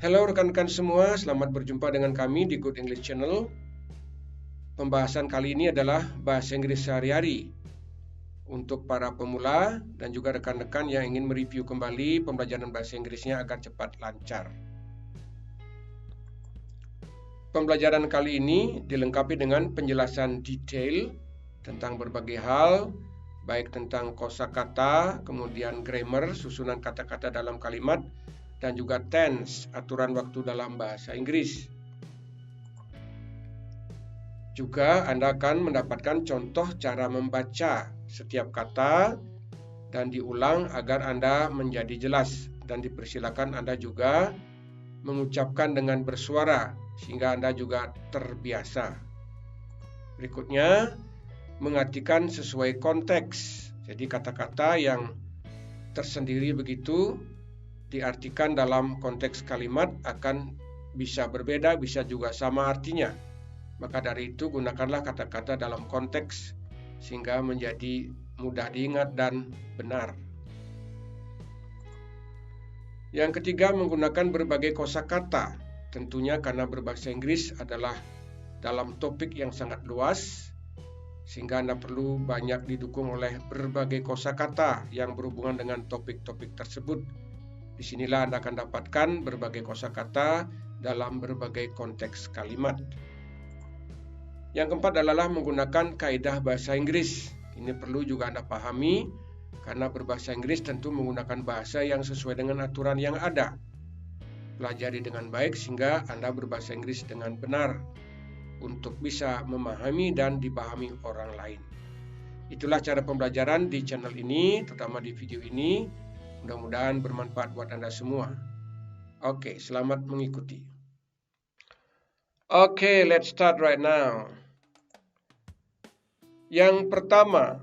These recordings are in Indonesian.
Halo rekan-rekan semua, selamat berjumpa dengan kami di Good English Channel. Pembahasan kali ini adalah bahasa Inggris sehari-hari untuk para pemula dan juga rekan-rekan yang ingin mereview kembali pembelajaran bahasa Inggrisnya agar cepat lancar. Pembelajaran kali ini dilengkapi dengan penjelasan detail tentang berbagai hal, baik tentang kosakata, kemudian grammar, susunan kata-kata dalam kalimat, dan juga tense, aturan waktu dalam bahasa Inggris. Juga Anda akan mendapatkan contoh cara membaca setiap kata dan diulang agar Anda menjadi jelas, dan dipersilakan Anda juga mengucapkan dengan bersuara sehingga Anda juga terbiasa. Berikutnya, mengartikan sesuai konteks. Jadi kata-kata yang tersendiri begitu diartikan dalam konteks kalimat akan bisa berbeda, bisa juga sama artinya. Maka dari itu gunakanlah kata-kata dalam konteks sehingga menjadi mudah diingat dan benar. Yang ketiga, menggunakan berbagai kosakata. Tentunya karena berbahasa Inggris adalah dalam topik yang sangat luas, sehingga Anda perlu banyak didukung oleh berbagai kosakata yang berhubungan dengan topik-topik tersebut. Disinilah Anda akan dapatkan berbagai kosakata dalam berbagai konteks kalimat. Yang keempat adalah menggunakan kaidah bahasa Inggris. Ini perlu juga Anda pahami, karena berbahasa Inggris tentu menggunakan bahasa yang sesuai dengan aturan yang ada. Pelajari dengan baik sehingga Anda berbahasa Inggris dengan benar untuk bisa memahami dan dipahami orang lain. Itulah cara pembelajaran di channel ini, terutama di video ini. Mudah-mudahan bermanfaat buat Anda semua. Oke, selamat mengikuti. Oke, let's start right now. Yang pertama,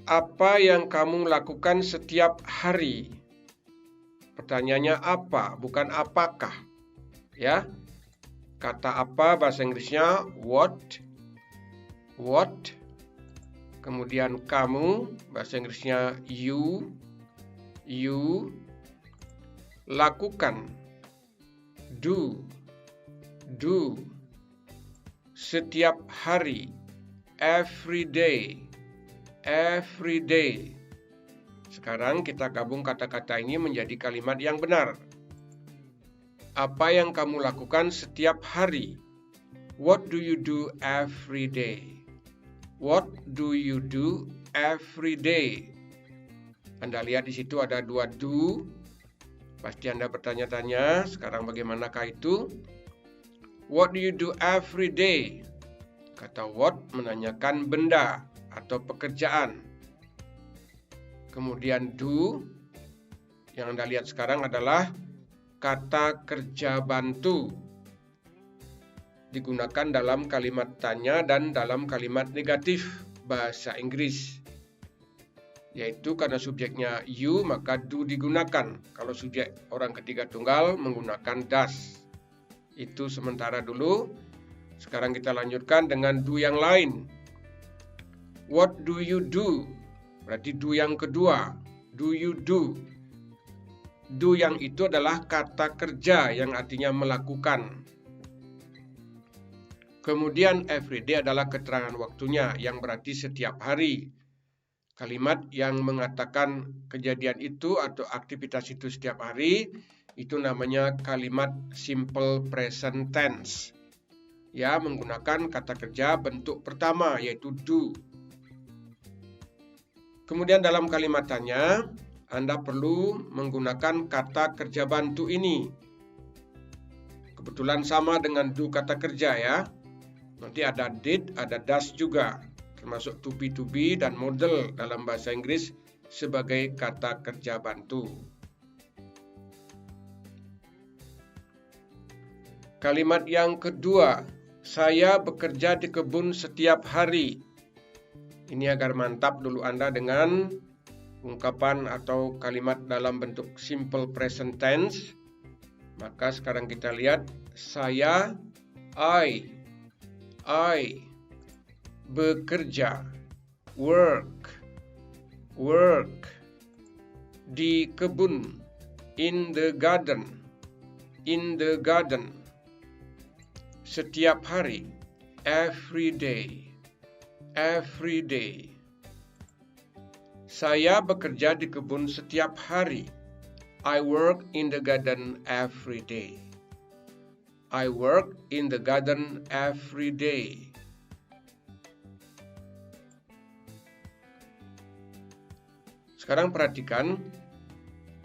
apa yang kamu lakukan setiap hari? Pertanyaannya apa, bukan apakah. Ya. Kata apa bahasa Inggrisnya what. Kemudian kamu, bahasa Inggrisnya you. Lakukan do. Setiap hari every day. Sekarang kita gabung kata-kata ini menjadi kalimat yang benar. Apa yang kamu lakukan setiap hari? What do you do every day? What do you do every day? Anda lihat di situ ada dua do. Pasti Anda bertanya-tanya, sekarang bagaimanakah itu? What do you do every day? Kata what menanyakan benda atau pekerjaan. Kemudian do, yang Anda lihat sekarang adalah kata kerja bantu. Digunakan dalam kalimat tanya dan dalam kalimat negatif bahasa Inggris. Yaitu karena subjeknya you, maka do digunakan. Kalau subjek orang ketiga tunggal menggunakan does. Itu sementara dulu. Sekarang kita lanjutkan dengan do yang lain. What do you do? Berarti do yang kedua. Do you do? Do yang itu adalah kata kerja yang artinya melakukan. Kemudian everyday adalah keterangan waktunya yang berarti setiap hari. Kalimat yang mengatakan kejadian itu atau aktivitas itu setiap hari, itu namanya kalimat simple present tense. Ya, menggunakan kata kerja bentuk pertama yaitu do. Kemudian dalam kalimat tanya, Anda perlu menggunakan kata kerja bantu ini. Kebetulan sama dengan do kata kerja ya. Nanti ada did, ada does juga. Termasuk to be dan model dalam bahasa Inggris sebagai kata kerja bantu. Kalimat yang kedua, saya bekerja di kebun setiap hari. Ini agar mantap dulu Anda dengan ungkapan atau kalimat dalam bentuk simple present tense. Maka sekarang kita lihat, saya, I bekerja, work, di kebun, in the garden. in the garden. Setiap hari. Every day. Every day. Saya bekerja di kebun setiap hari. I work in the garden every day. I work in the garden every day. Sekarang perhatikan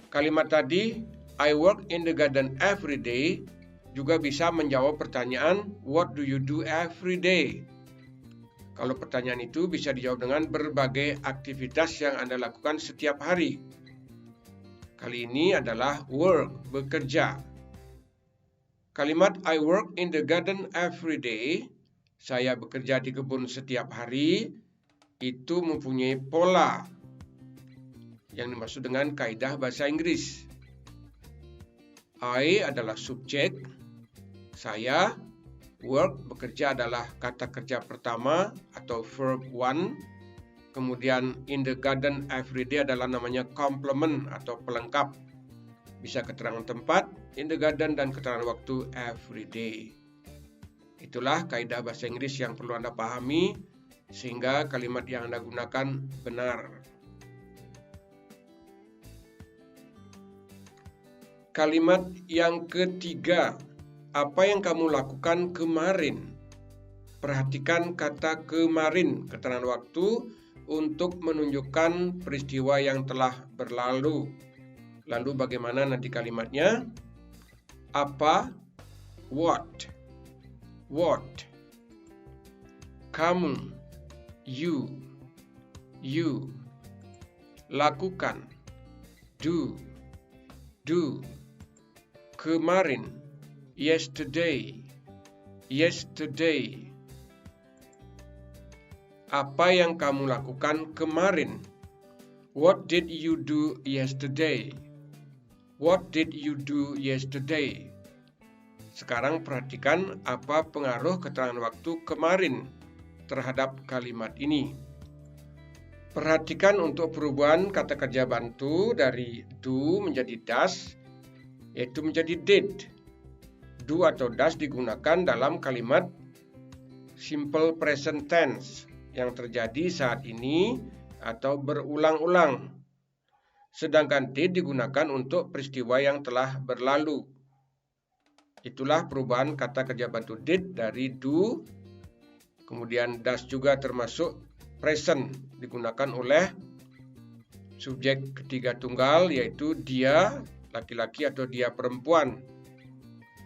kalimat tadi, I work in the garden every day, juga bisa menjawab pertanyaan, what do you do every day? Kalau pertanyaan itu bisa dijawab dengan berbagai aktivitas yang Anda lakukan setiap hari. Kali ini adalah work, bekerja. Kalimat I work in the garden every day, saya bekerja di kebun setiap hari, itu mempunyai pola yang dimaksud dengan kaidah bahasa Inggris. I adalah subjek, saya, work, bekerja adalah kata kerja pertama atau verb 1. Kemudian in the garden every day adalah namanya complement atau pelengkap. Bisa keterangan tempat, in the garden, dan keterangan waktu every day. Itulah kaidah bahasa Inggris yang perlu Anda pahami sehingga kalimat yang Anda gunakan benar. Kalimat yang ketiga, apa yang kamu lakukan kemarin? Perhatikan kata kemarin, keterangan waktu untuk menunjukkan peristiwa yang telah berlalu. Lalu bagaimana nanti kalimatnya? Apa? What? What? Kamu? You? You? Lakukan? Do? Do? Kemarin? Yesterday? Yesterday? Apa yang kamu lakukan kemarin? What did you do yesterday? What did you do yesterday? Sekarang perhatikan apa pengaruh keterangan waktu kemarin terhadap kalimat ini. Perhatikan untuk perubahan kata kerja bantu dari do menjadi does, yaitu menjadi did. Do atau does digunakan dalam kalimat simple present tense yang terjadi saat ini atau berulang-ulang. Sedangkan did digunakan untuk peristiwa yang telah berlalu. Itulah perubahan kata kerja bantu did dari do. Kemudian does juga termasuk present, digunakan oleh subjek ketiga tunggal, yaitu dia laki-laki atau dia perempuan.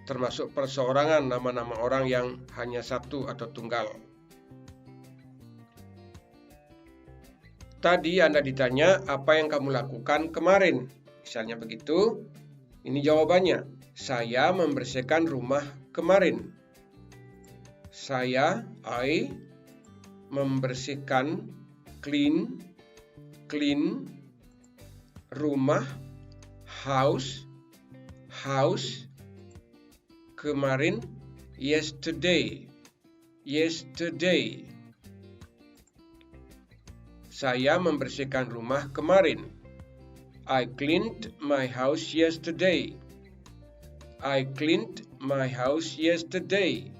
Termasuk perseorangan, nama-nama orang yang hanya satu atau tunggal. Tadi Anda ditanya, apa yang kamu lakukan kemarin? Misalnya begitu, ini jawabannya. Saya membersihkan rumah kemarin. Saya, I, membersihkan, clean, rumah, house, kemarin, yesterday. Saya membersihkan rumah kemarin. I cleaned my house yesterday. I cleaned my house yesterday.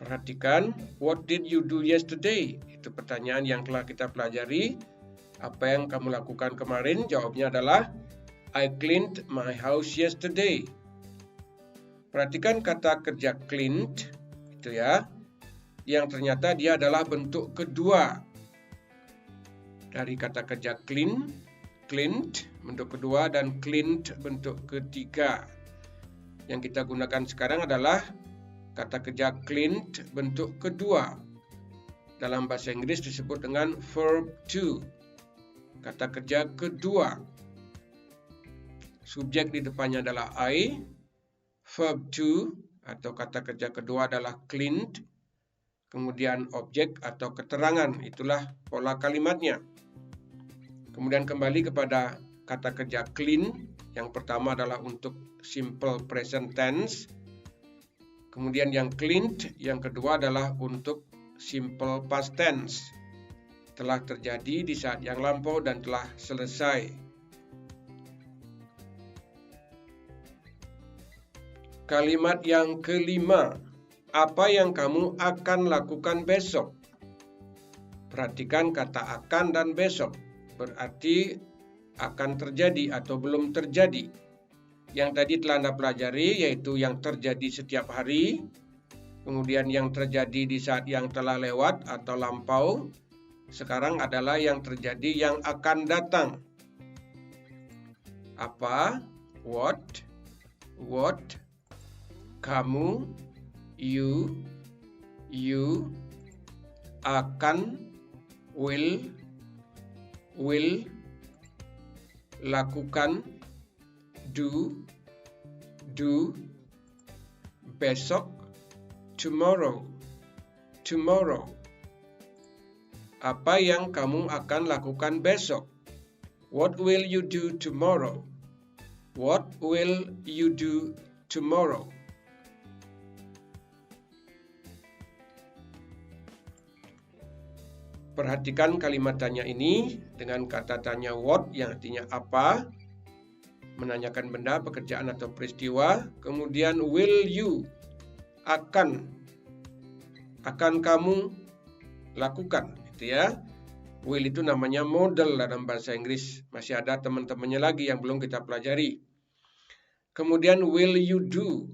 Perhatikan, what did you do yesterday? Itu pertanyaan yang telah kita pelajari. Apa yang kamu lakukan kemarin? Jawabnya adalah I cleaned my house yesterday. Perhatikan kata kerja cleaned, itu ya, yang ternyata dia adalah bentuk kedua dari kata kerja cleaned bentuk kedua, dan cleaned bentuk ketiga. Yang kita gunakan sekarang adalah kata kerja cleaned bentuk kedua. Dalam bahasa Inggris disebut dengan verb to, kata kerja kedua. Subjek di depannya adalah I, verb to atau kata kerja kedua adalah cleaned, kemudian objek atau keterangan, itulah pola kalimatnya. Kemudian kembali kepada kata kerja clean, yang pertama adalah untuk simple present tense, kemudian yang cleaned, yang kedua adalah untuk simple past tense, telah terjadi di saat yang lampau dan telah selesai. Kalimat yang kelima, apa yang kamu akan lakukan besok? Perhatikan kata akan dan besok, berarti akan terjadi atau belum terjadi. Yang tadi telah Anda pelajari, yaitu yang terjadi setiap hari, kemudian yang terjadi di saat yang telah lewat atau lampau. Sekarang adalah yang terjadi yang akan datang. Apa? What? Kamu, you, akan, will, lakukan, do, besok, tomorrow. Apa yang kamu akan lakukan besok? What will you do tomorrow? What will you do tomorrow? Perhatikan kalimat tanya ini dengan kata tanya what yang artinya apa, menanyakan benda, pekerjaan atau peristiwa. Kemudian will you, akan kamu lakukan, gitu ya. Will itu namanya model dalam bahasa Inggris. Masih ada teman-temannya lagi yang belum kita pelajari. Kemudian will you do.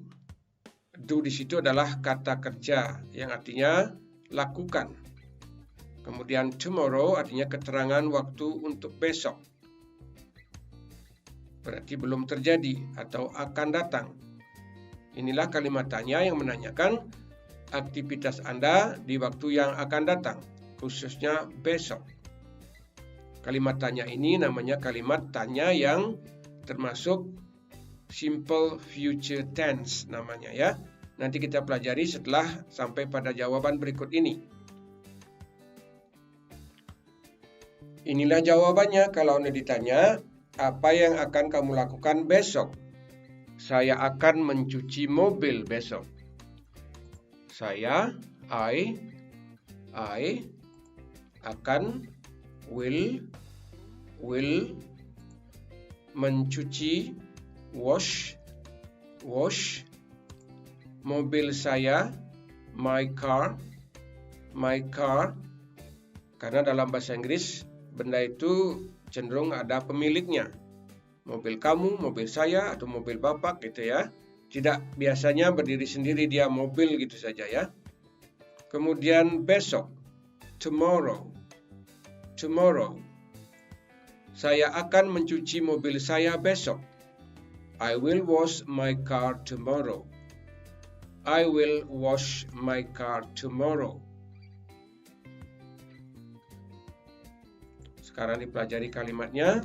Do di situ adalah kata kerja yang artinya lakukan. Kemudian tomorrow artinya keterangan waktu untuk besok. Berarti belum terjadi atau akan datang. Inilah kalimat tanya yang menanyakan aktivitas Anda di waktu yang akan datang, khususnya besok. Kalimat tanya ini namanya kalimat tanya yang termasuk simple future tense namanya ya. Nanti kita pelajari setelah sampai pada jawaban berikut ini. Inilah jawabannya kalau Anda ditanya, apa yang akan kamu lakukan besok? Saya akan mencuci mobil besok. Saya, I akan, will mencuci, wash, mobil saya, my car, karena dalam bahasa Inggris benda itu cenderung ada pemiliknya. Mobil kamu, mobil saya, atau mobil bapak gitu ya. Tidak biasanya berdiri sendiri dia mobil gitu saja ya. Kemudian besok, tomorrow. Saya akan mencuci mobil saya besok. I will wash my car tomorrow. I will wash my car tomorrow. Sekarang dipelajari kalimatnya.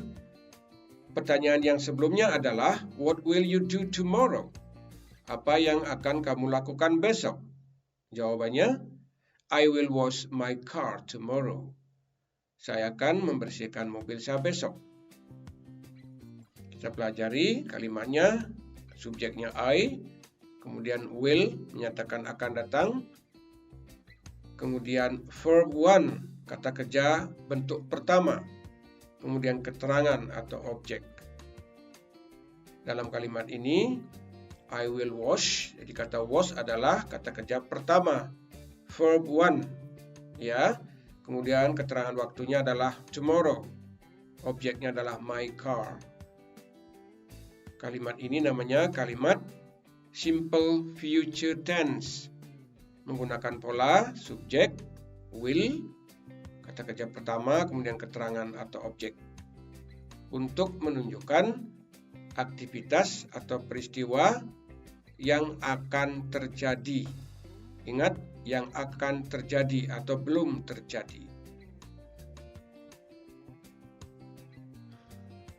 Pertanyaan yang sebelumnya adalah, what will you do tomorrow? Apa yang akan kamu lakukan besok? Jawabannya, I will wash my car tomorrow. Saya akan membersihkan mobil saya besok. Kita pelajari kalimatnya, subjeknya I, kemudian will, menyatakan akan datang, kemudian verb one, kata kerja bentuk pertama, kemudian keterangan atau objek. Dalam kalimat ini, I will wash, jadi kata wash adalah kata kerja pertama, verb one, ya. Kemudian keterangan waktunya adalah tomorrow, objeknya adalah my car. Kalimat ini namanya kalimat simple future tense, menggunakan pola subjek, will, kata kerja pertama, kemudian keterangan atau objek, untuk menunjukkan aktivitas atau peristiwa yang akan terjadi. Ingat, yang akan terjadi atau belum terjadi.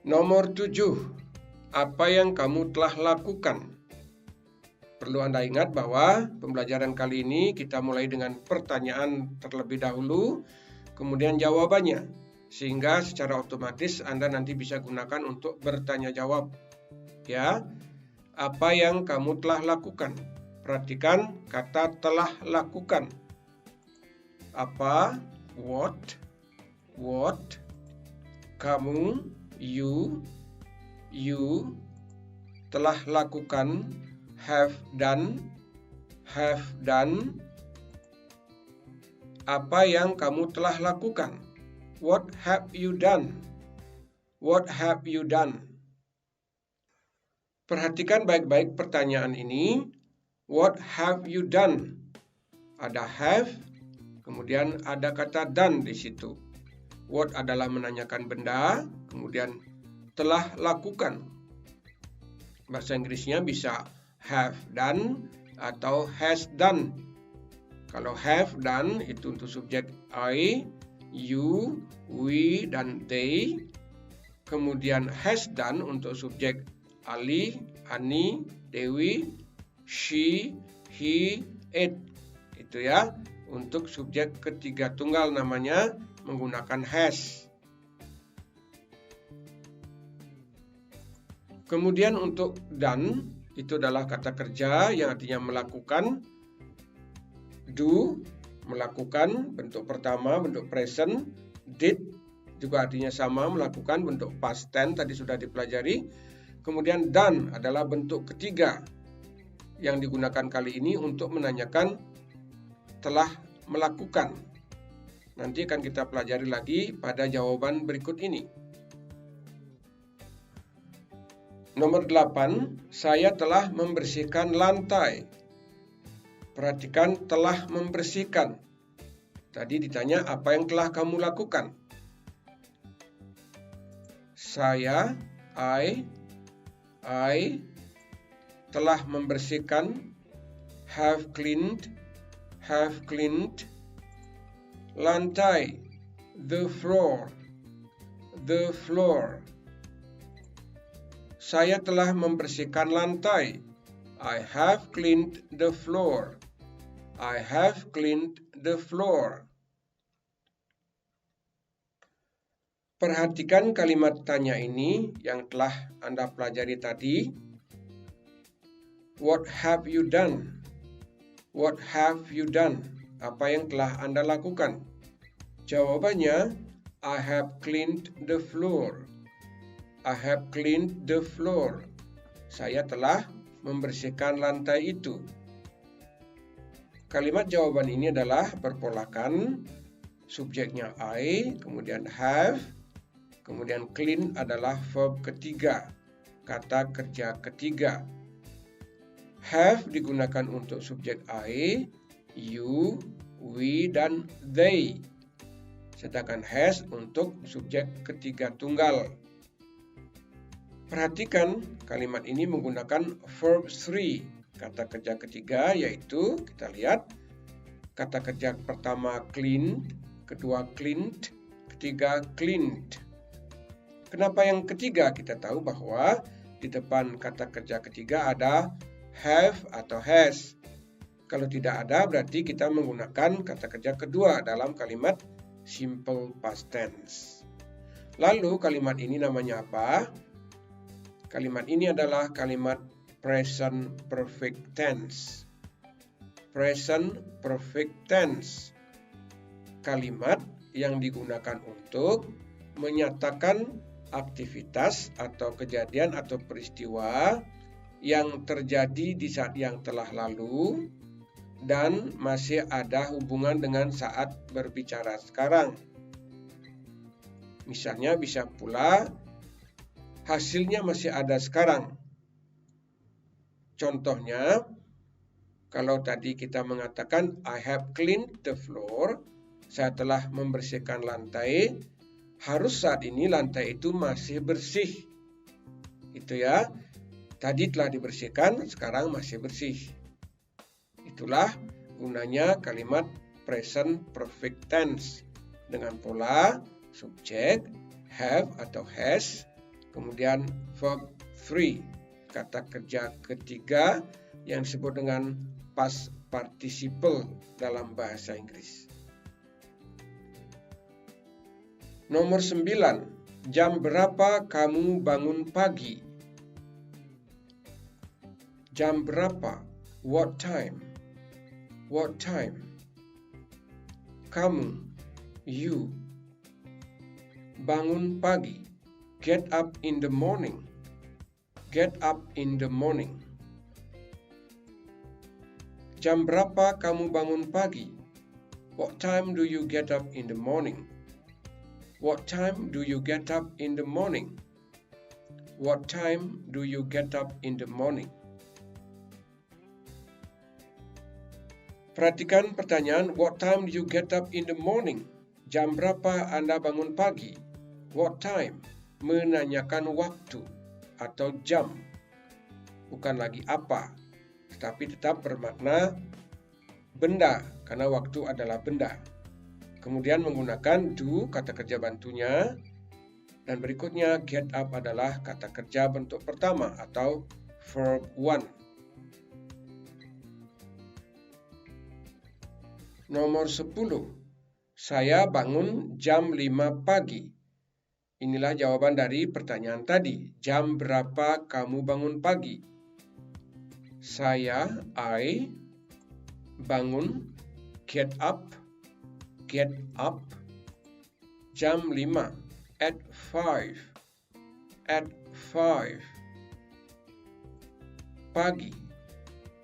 Nomor 7. Apa yang kamu telah lakukan? Perlu Anda ingat bahwa pembelajaran kali ini kita mulai dengan pertanyaan terlebih dahulu, kemudian jawabannya, sehingga secara otomatis Anda nanti bisa gunakan untuk bertanya jawab. Ya, apa yang kamu telah lakukan? Perhatikan kata telah lakukan. Apa? What? Kamu, you telah lakukan have done. Apa yang kamu telah lakukan? What have you done? What have you done? Perhatikan baik-baik pertanyaan ini. What have you done? Ada have, kemudian ada kata done di situ. What adalah menanyakan benda, kemudian telah lakukan. Bahasa Inggrisnya bisa have done atau has done. Kalau have done itu untuk subjek I, you, we, dan they. Kemudian has done untuk subjek Ali, Ani, Dewi, she, he, it. Itu ya, untuk subjek ketiga tunggal namanya menggunakan has. Kemudian untuk done, itu adalah kata kerja yang artinya melakukan. Do, melakukan, bentuk pertama, bentuk present. Did, juga artinya sama, melakukan, bentuk past tense, tadi sudah dipelajari. Kemudian done adalah bentuk ketiga yang digunakan kali ini untuk menanyakan telah melakukan. Nanti akan kita pelajari lagi pada jawaban berikut ini. Nomor 8, saya telah membersihkan lantai. Perhatikan telah membersihkan. Tadi ditanya apa yang telah kamu lakukan. Saya, I telah membersihkan, have cleaned, lantai, the floor. Saya telah membersihkan lantai, I have cleaned the floor. Perhatikan kalimat tanya ini yang telah Anda pelajari tadi. What have you done? What have you done? Apa yang telah Anda lakukan? Jawabannya, I have cleaned the floor. Saya telah membersihkan lantai itu. Kalimat jawaban ini adalah berpolakan. Subjeknya I, kemudian have, kemudian clean adalah verb ketiga, kata kerja ketiga. Have digunakan untuk subjek I, you, we, dan they. Sedangkan has untuk subjek ketiga tunggal. Perhatikan kalimat ini menggunakan verb 3, kata kerja ketiga, yaitu kita lihat kata kerja pertama clean, kedua cleaned, ketiga cleaned. Kenapa yang ketiga? Kita tahu bahwa di depan kata kerja ketiga ada have atau has. Kalau tidak ada berarti kita menggunakan kata kerja kedua dalam kalimat simple past tense. Lalu kalimat ini namanya apa? Kalimat ini adalah kalimat present perfect tense. Kalimat yang digunakan untuk menyatakan aktivitas atau kejadian atau peristiwa yang terjadi di saat yang telah lalu dan masih ada hubungan dengan saat berbicara sekarang. Misalnya bisa pula hasilnya masih ada sekarang. Contohnya, kalau tadi kita mengatakan I have cleaned the floor, saya telah membersihkan lantai, harus saat ini lantai itu masih bersih. Itu ya. Tadi telah dibersihkan, sekarang masih bersih. Itulah gunanya kalimat present perfect tense dengan pola subjek have atau has, kemudian verb 3, kata kerja ketiga yang disebut dengan past participle dalam bahasa Inggris. Nomor 9, jam berapa kamu bangun pagi? Jam berapa? What time? Kamu, you. Bangun pagi. Get up in the morning. Jam berapa kamu bangun pagi? What time do you get up in the morning? What time do you get up in the morning? What time do you get up in the morning? Perhatikan pertanyaan, what time do you get up in the morning? Jam berapa Anda bangun pagi? What time? Menanyakan waktu atau jam. Bukan lagi apa, tetapi tetap bermakna benda, karena waktu adalah benda. Kemudian menggunakan do, kata kerja bantunya. Dan berikutnya get up adalah kata kerja bentuk pertama atau verb 1. Nomor 10. Saya bangun jam 5 pagi. Inilah jawaban dari pertanyaan tadi. Jam berapa kamu bangun pagi? Saya, I, bangun, get up, jam 5. At 5. Pagi.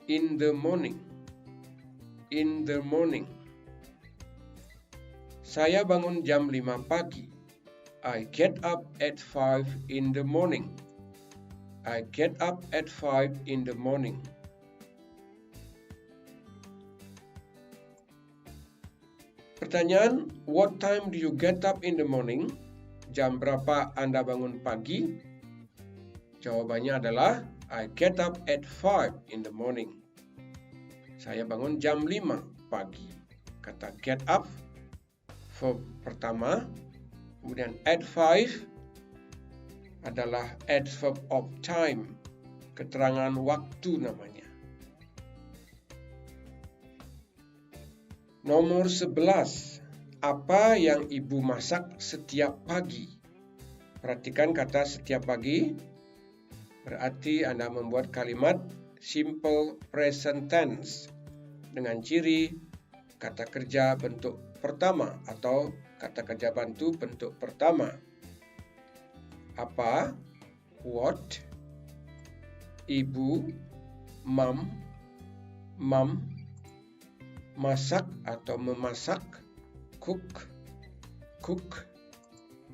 In the morning. Saya bangun jam 5 pagi. I get up at 5 in the morning. Pertanyaan, what time do you get up in the morning? Jam berapa Anda bangun pagi? Jawabannya adalah I get up at 5 in the morning. Saya bangun jam 5 pagi. Kata get up, verb pertama. Kemudian at 5 adalah adverb of time. Keterangan waktu namanya. Nomor 11. Apa yang ibu masak setiap pagi? Perhatikan kata setiap pagi. Berarti Anda membuat kalimat simple present tense dengan ciri kata kerja bentuk pertama atau kata kerja bantu bentuk pertama. Apa? What? Ibu, mom, masak atau memasak, cook,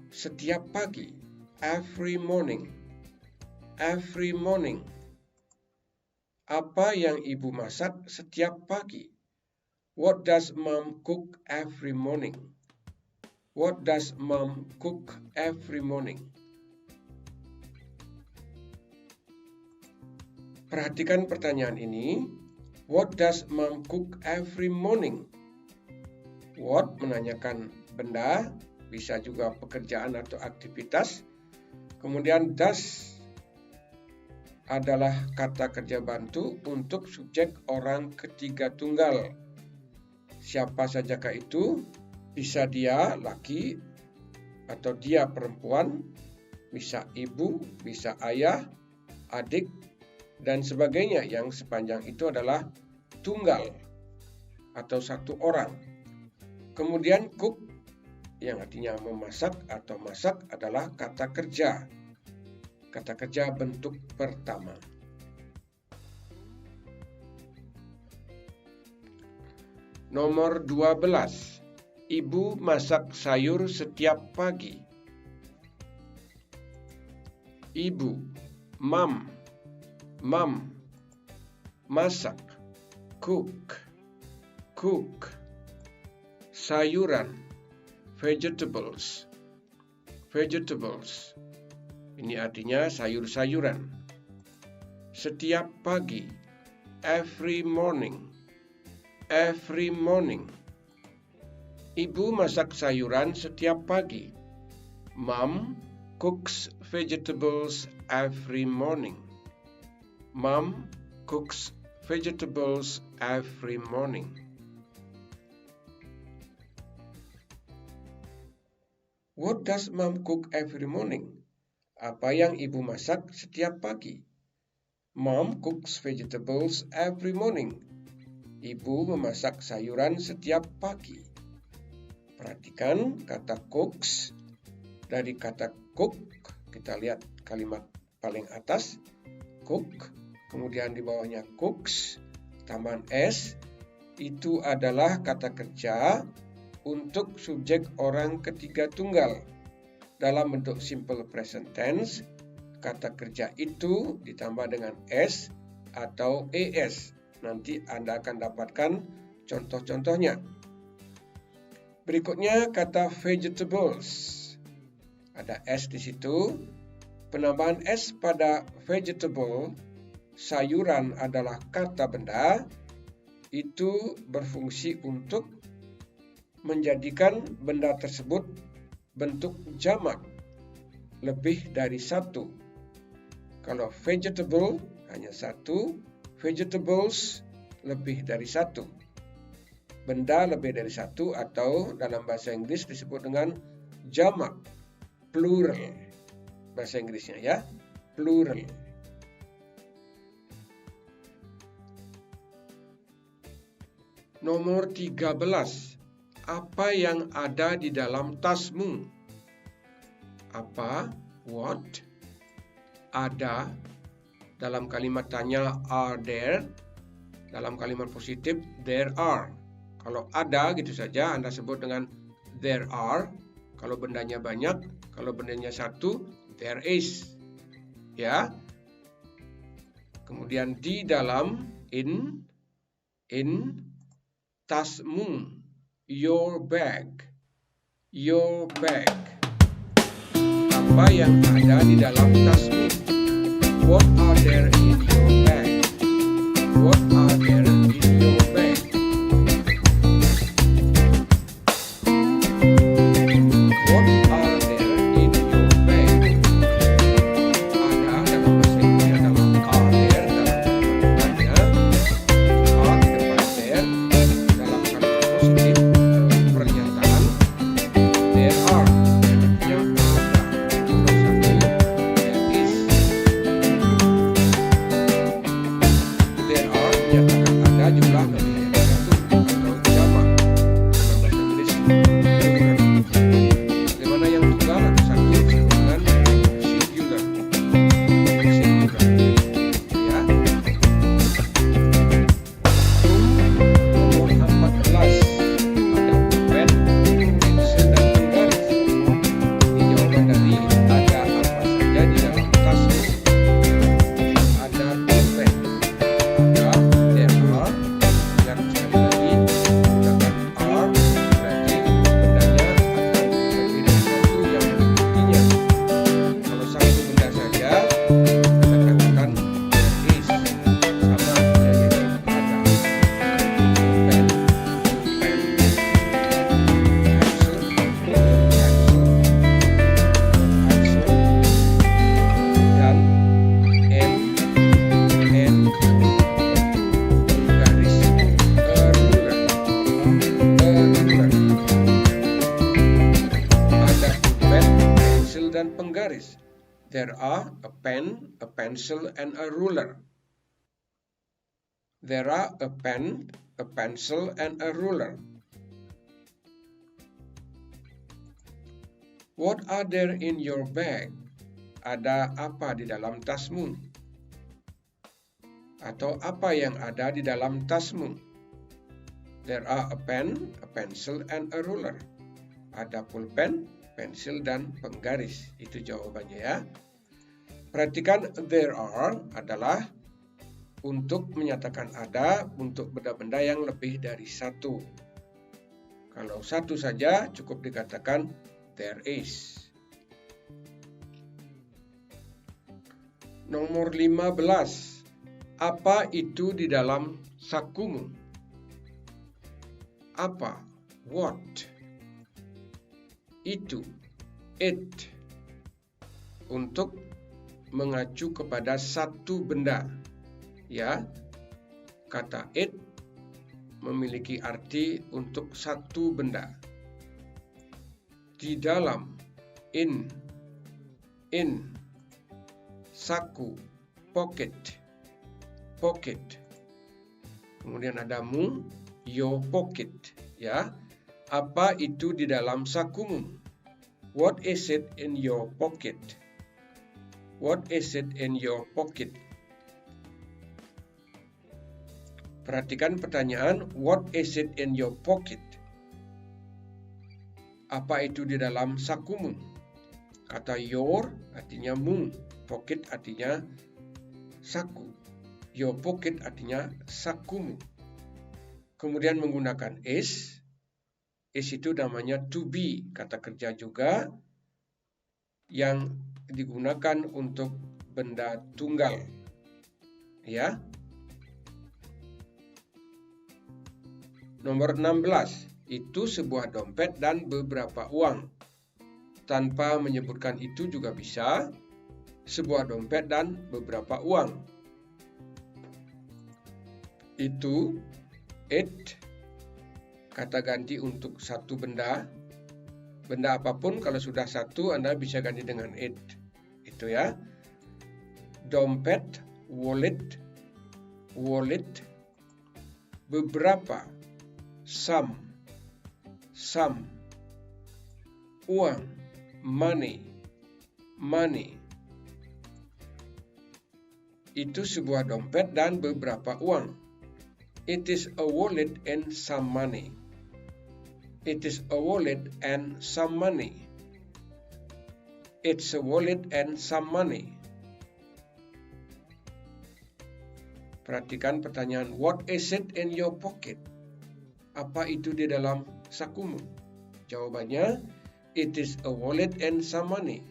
setiap pagi, every morning. Apa yang ibu masak setiap pagi? What does mom cook every morning? Perhatikan pertanyaan ini. What does mom cook every morning? What menanyakan benda, bisa juga pekerjaan atau aktivitas. Kemudian does adalah kata kerja bantu untuk subjek orang ketiga tunggal. Siapa sajakah itu? Bisa dia laki atau dia perempuan, bisa ibu, bisa ayah, adik, dan sebagainya yang sepanjang itu adalah tunggal atau satu orang. Kemudian cook yang artinya memasak atau masak adalah kata kerja. Kata kerja bentuk pertama. Nomor 12. Ibu masak sayur setiap pagi. Ibu, mom, masak, cook, sayuran, vegetables. Ini artinya sayur-sayuran. Setiap pagi, every morning. Ibu masak sayuran setiap pagi. Mom cooks vegetables every morning. What does mom cook every morning? Apa yang ibu masak setiap pagi? Mom cooks vegetables every morning. Ibu memasak sayuran setiap pagi. Perhatikan kata cooks. Dari kata cook, kita lihat kalimat paling atas, cook, kemudian di bawahnya cooks, tambahan s itu adalah kata kerja untuk subjek orang ketiga tunggal. Dalam bentuk simple present tense, kata kerja itu ditambah dengan s atau es. Nanti Anda akan dapatkan contoh-contohnya. Berikutnya kata vegetables. Ada s di situ. Penambahan s pada vegetable, sayuran adalah kata benda, itu berfungsi untuk menjadikan benda tersebut bentuk jamak lebih dari satu. Kalau vegetable hanya satu, vegetables lebih dari satu. Benda lebih dari satu atau dalam bahasa Inggris disebut dengan jamak, plural. Bahasa Inggrisnya ya, plural. Nomor 13. Apa yang ada di dalam tasmu? Apa? What? Ada. Dalam kalimat tanya, are there? Dalam kalimat positif, there are. Kalau ada gitu saja Anda sebut dengan there are. Kalau bendanya banyak, kalau bendanya satu, there is. Ya. Kemudian di dalam, in tasmu, your bag. Apa yang ada di dalam tasmu? What are there in your bag? What are there in your bag? What are there in your bag? Ada dalam bahasa Inggris adalah are there dalam tanya, are di depan there dalam kalimat positif pernyataan, there are artinya ada. There is. There are menyatakan ada jumlah lebih dari satu atau jamak dalam bahasa Inggris plural. Bagaimana yang tunggal atau satu disebut dengan singular. Ya. Nomor 14. Ada pulpen, pensil, dan penggaris. Ini jawaban dari ada apa saja di dalam tasmu. Ada pulpen. Ada, there are, dan sekali lagi menggunakan are, berarti bendanya akan lebih dari satu yang mengikutinya. Kalau satu benda saja, kita katakan there is, sama saja yaitu ada. Pen, dan garis a ruler. Ada pulpen, pensil, dan penggaris. There are a pen, a pencil, and a ruler. There are a pen, a pencil, and a ruler. What are there in your bag? Ada apa di dalam tasmu? Atau apa yang ada di dalam tasmu? There are a pen, a pencil, and a ruler. Ada pulpen, pensil, dan penggaris. Itu jawabannya ya. Perhatikan there are adalah untuk menyatakan ada untuk benda-benda yang lebih dari satu. Kalau satu saja cukup dikatakan there is. Nomor 15. Apa itu di dalam sakumu? Apa? What? Itu. It. Untuk mengacu kepada satu benda. Ya. Kata it memiliki arti untuk satu benda. Di dalam. In. Saku. Pocket. Kemudian ada mu, your pocket, ya. Apa itu di dalam sakumu? What is it in your pocket? What is it in your pocket? Perhatikan pertanyaan, what is it in your pocket? Apa itu di dalam sakumu? Kata your artinya mu, pocket artinya saku. Your pocket artinya sakumu. Kemudian menggunakan is itu namanya to be, kata kerja juga yang digunakan untuk benda tunggal. Ya. Nomor 16, itu sebuah dompet dan beberapa uang. Tanpa menyebutkan itu juga bisa, sebuah dompet dan beberapa uang. Itu, it, kata ganti untuk satu benda. Benda apapun kalau sudah satu Anda bisa ganti dengan it. Itu ya. Dompet, wallet, beberapa, some, uang, money. Itu sebuah dompet dan beberapa uang. It is a wallet and some money. It is a wallet and some money. It's a wallet and some money. Perhatikan pertanyaan, what is it in your pocket? Apa itu di dalam sakumu? Jawabannya, it is a wallet and some money.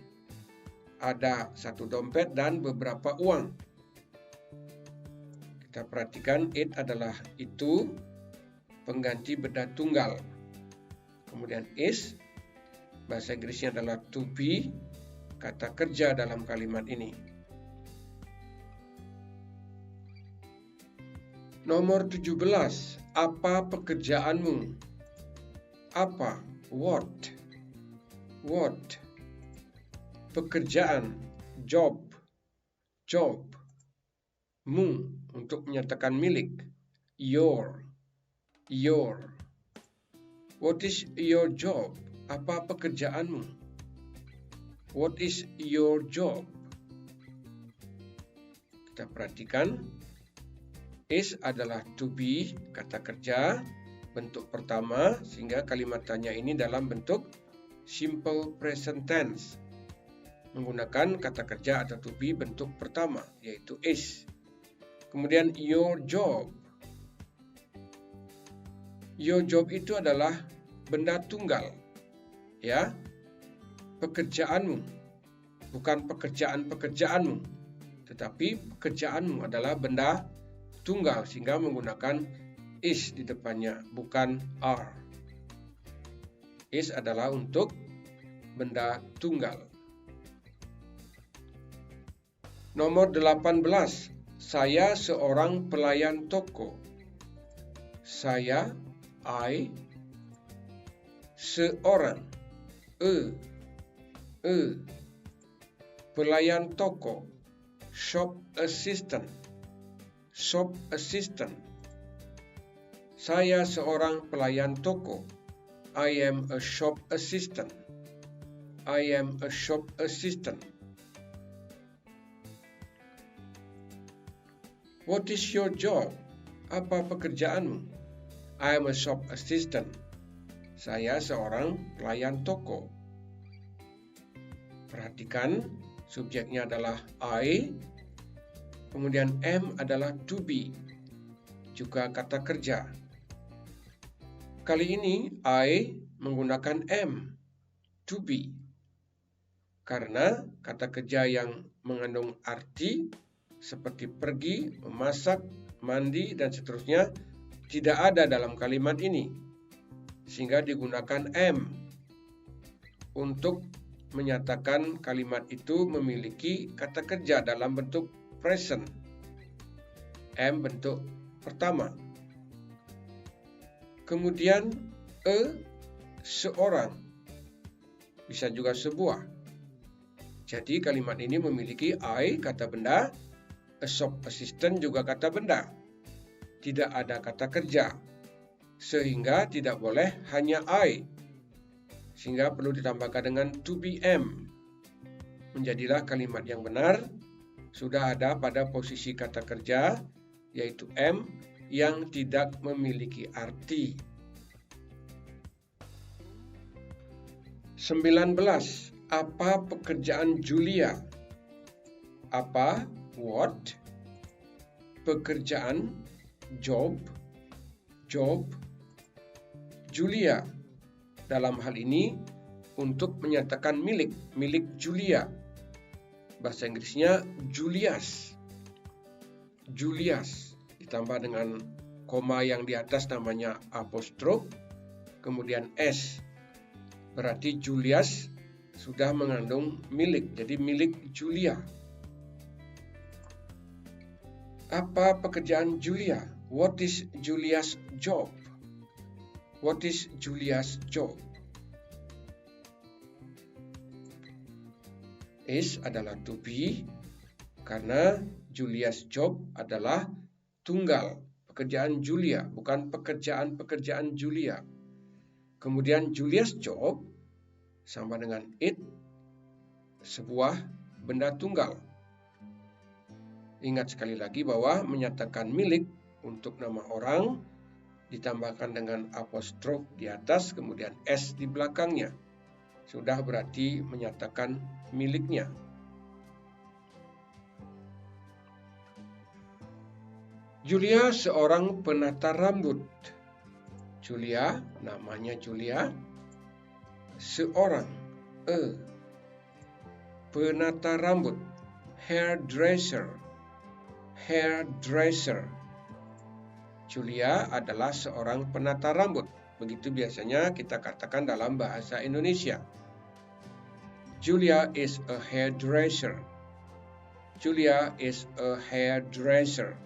Ada satu dompet dan beberapa uang. Kita perhatikan, it adalah itu, pengganti benda tunggal. Kemudian is, bahasa Inggrisnya adalah to be, kata kerja dalam kalimat ini. Nomor 17, apa pekerjaanmu? Apa? What? Pekerjaan, job. Mu, untuk menyatakan milik. Your. What is your job? Apa pekerjaanmu? What is your job? Kita perhatikan, is adalah to be, kata kerja, bentuk pertama, sehingga kalimat tanya ini dalam bentuk simple present tense. Menggunakan kata kerja atau to be bentuk pertama, yaitu is. Kemudian your job. Your job itu adalah benda tunggal. Ya. Pekerjaanmu. Bukan pekerjaanmu. Tetapi pekerjaanmu adalah benda tunggal, sehingga menggunakan is di depannya, bukan are. Is adalah untuk benda tunggal. Nomor 18. Saya seorang pelayan toko. Saya, I, seorang, pelayan toko, shop assistant. Saya seorang pelayan toko. I am a shop assistant. What is your job? Apa pekerjaanmu? I am a shop assistant. Saya seorang pelayan toko. Perhatikan, subjeknya adalah I. Kemudian am adalah to be, juga kata kerja. Kali ini I menggunakan am, to be. Karena kata kerja yang mengandung arti seperti pergi, memasak, mandi, dan seterusnya tidak ada dalam kalimat ini. Sehingga digunakan am untuk menyatakan kalimat itu memiliki kata kerja dalam bentuk present. Am bentuk pertama. Kemudian seorang, bisa juga sebuah. Jadi kalimat ini memiliki I kata benda, a shop assistant juga kata benda. Tidak ada kata kerja, sehingga tidak boleh hanya I. Sehingga perlu ditambahkan dengan to be am. Menjadilah kalimat yang benar. Sudah ada pada posisi kata kerja, yaitu am, yang tidak memiliki arti. 19. Apa pekerjaan Julia? Apa? What? Pekerjaan? Job. Job. Julia. Dalam hal ini untuk menyatakan milik Julia. Bahasa Inggrisnya Julius. Julius ditambah dengan koma yang di atas namanya apostrof, kemudian S. Berarti Julius sudah mengandung milik, jadi milik Julia. Apa pekerjaan Julia? What is Julia's job? What is Julia's job? Is adalah to be, karena Julia's job adalah tunggal. Pekerjaan Julia, bukan pekerjaan Julia. Kemudian Julia's job sama dengan it, sebuah benda tunggal. Ingat sekali lagi bahwa menyatakan milik untuk nama orang ditambahkan dengan apostrof di atas, kemudian S di belakangnya. Sudah berarti menyatakan miliknya. Julia seorang penata rambut. Julia, namanya Julia. Seorang, penata rambut, hairdresser. Hairdresser. Julia adalah seorang penata rambut. Begitu biasanya kita katakan dalam bahasa Indonesia. Julia is a hairdresser. Julia is a hairdresser.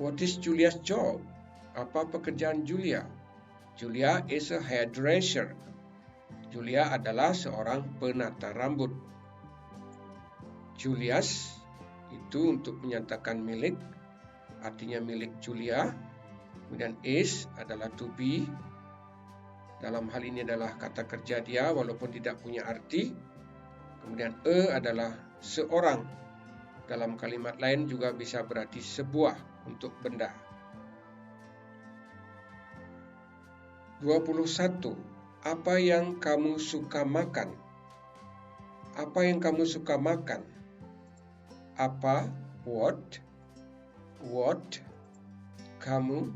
What is Julia's job? Apa pekerjaan Julia? Julia is a hairdresser. Julia adalah seorang penata rambut. Julius itu untuk menyatakan milik, artinya milik Julia. Kemudian is adalah to be. Dalam hal ini adalah kata kerja dia walaupun tidak punya arti. Kemudian adalah seorang. Dalam kalimat lain juga bisa berarti sebuah untuk benda. 21. Apa yang kamu suka makan? Apa yang kamu suka makan? Apa? What? What? Kamu?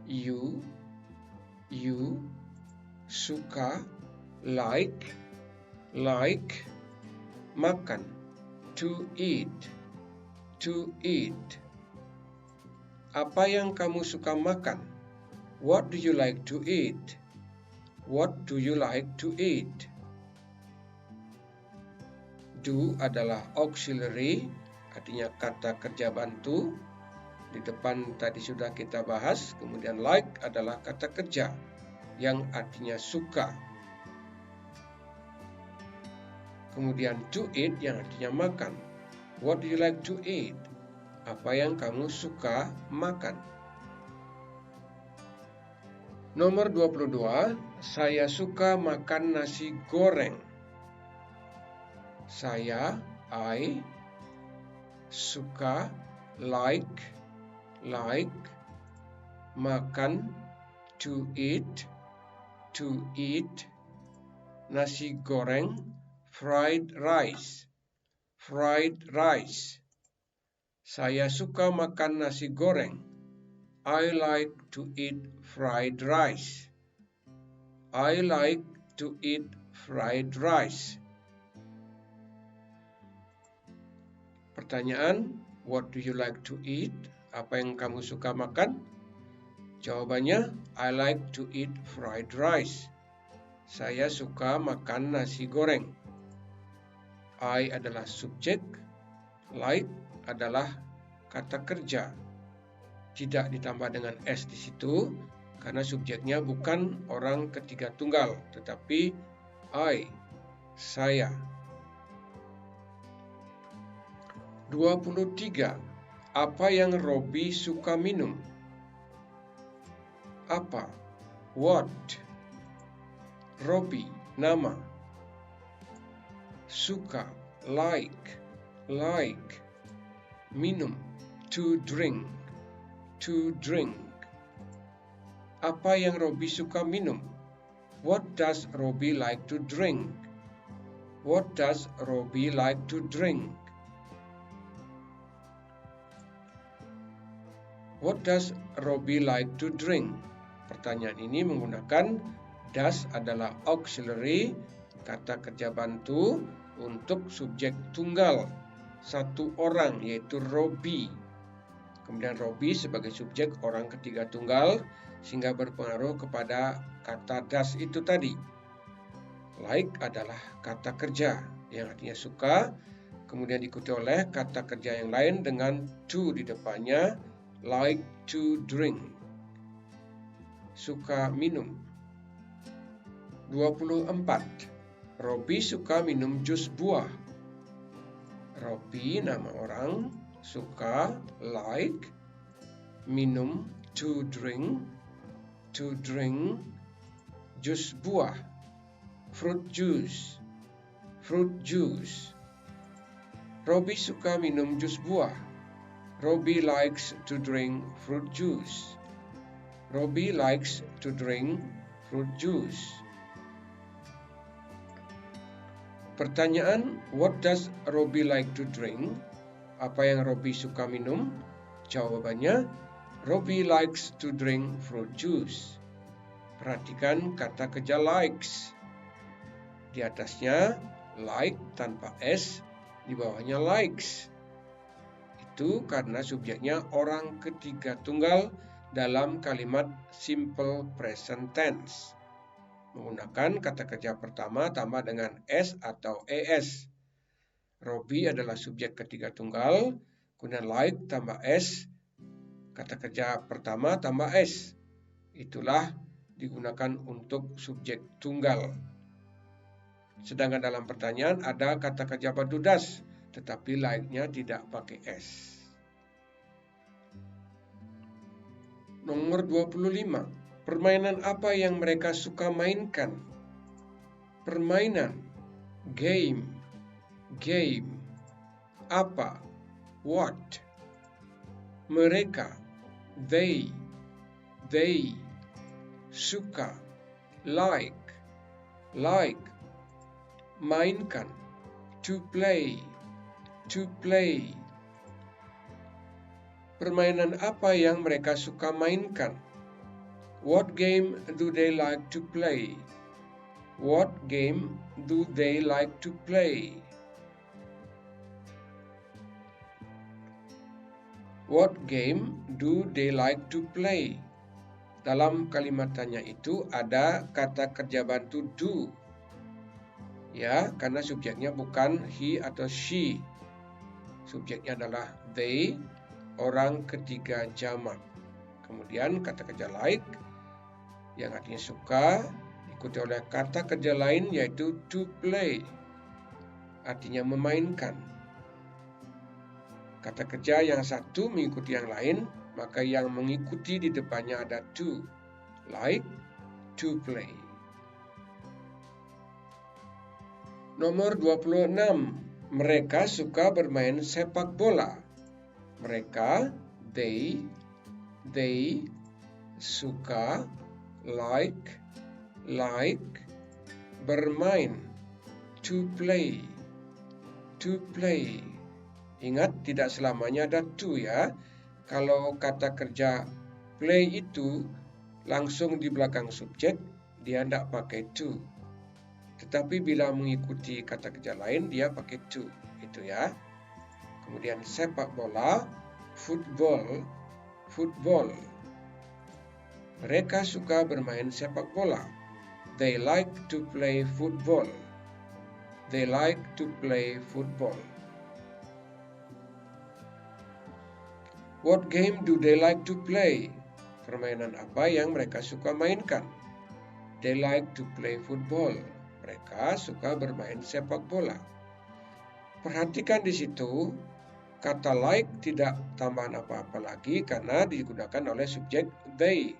You? Suka? Like? Makan? To eat? Apa yang kamu suka makan? What do you like to eat? What do you like to eat? Do adalah auxiliary, artinya kata kerja bantu. Di depan tadi sudah kita bahas. Kemudian like adalah kata kerja yang artinya suka. Kemudian to eat yang artinya makan. What do you like to eat? Apa yang kamu suka makan? Nomor 22, saya suka makan nasi goreng. Saya, I, suka, like, makan, to eat, nasi goreng, fried rice. Saya suka makan nasi goreng. I like to eat fried rice. I like to eat fried rice. Pertanyaan, what do you like to eat? Apa yang kamu suka makan? Jawabannya, I like to eat fried rice. Saya suka makan nasi goreng. I adalah subjek, like adalah kata kerja. Tidak ditambah dengan S di situ, karena subjeknya bukan orang ketiga tunggal, tetapi I, saya. 23. Apa yang Robi suka minum? Apa? What? Robi, nama. Suka, like. minum. To drink. To drink. Apa yang Robbie suka minum? What does Robbie like to drink? What does Robbie like to drink? What does Robbie like to drink? Pertanyaan ini menggunakan does adalah auxiliary, kata kerja bantu untuk subjek tunggal satu orang, yaitu Robbie. Kemudian Robbie sebagai subjek orang ketiga tunggal sehingga berpengaruh kepada kata does itu tadi. Like adalah kata kerja yang artinya suka, kemudian diikuti oleh kata kerja yang lain dengan to di depannya, like to drink. Suka minum. 24. Robbie suka minum jus buah. Robbie nama orang, suka, like, minum, to drink jus buah, fruit juice. Robbie suka minum jus buah. Robbie likes to drink fruit juice. Robbie likes to drink fruit juice. Pertanyaan, what does Robbie like to drink? Apa yang Robbie suka minum? Jawabannya, Robbie likes to drink fruit juice. Perhatikan kata kerja likes. Di atasnya like tanpa s, di bawahnya likes. Itu karena subjeknya orang ketiga tunggal dalam kalimat simple present tense. Menggunakan kata kerja pertama tambah dengan s atau es. Robbie adalah subjek ketiga tunggal, kemudian like tambah s, kata kerja pertama tambah s. Itulah digunakan untuk subjek tunggal. Sedangkan dalam pertanyaan ada kata kerja bantu does, tetapi like-nya tidak pakai s. Nomor 25. Permainan apa yang mereka suka mainkan? Permainan, game. Apa, what. Mereka, they. Suka, like. Mainkan, to play. Permainan apa yang mereka suka mainkan? What game do they like to play? What game do they like to play? What game do they like to play? Dalam kalimat tanya itu ada kata kerja bantu do. Ya, karena subjeknya bukan he atau she. Subjeknya adalah they, orang ketiga jamak. Kemudian kata kerja like yang artinya suka diikuti oleh kata kerja lain yaitu to play, artinya memainkan. Kata kerja yang satu mengikuti yang lain, maka yang mengikuti di depannya ada to, like, to play. Nomor 26. Mereka suka bermain sepak bola. Mereka, they, suka, like, bermain, to play. Ingat, tidak selamanya ada to ya. Kalau kata kerja play itu langsung di belakang subjek, dia tidak pakai to. Tetapi bila mengikuti kata kerja lain, dia pakai to. Itu ya. Kemudian sepak bola, football. Mereka suka bermain sepak bola. They like to play football. What game do they like to play? Permainan apa yang mereka suka mainkan? They like to play football. Mereka suka bermain sepak bola. Perhatikan di situ, kata like tidak tambahan apa-apa lagi karena digunakan oleh subjek they.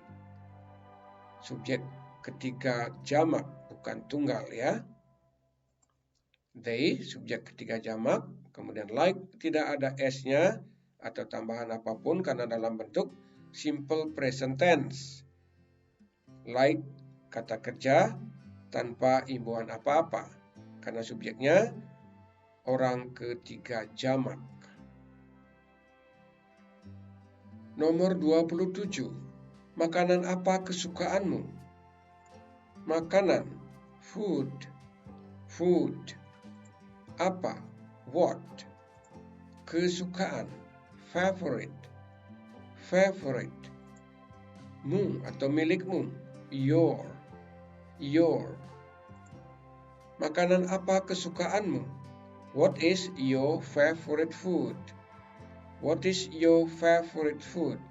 Subjek ketiga jamak, bukan tunggal ya. They, subjek ketiga jamak, kemudian like tidak ada s-nya, atau tambahan apapun karena dalam bentuk simple present tense. Like kata kerja tanpa imbuhan apa-apa karena subjeknya orang ketiga jamak. Nomor 27. Makanan apa kesukaanmu? Makanan, food. Food. Apa? What? Kesukaan, favorite. Favorite. Mu atau milikmu, your. Your. Makanan apa kesukaanmu? What is your favorite food? What is your favorite food?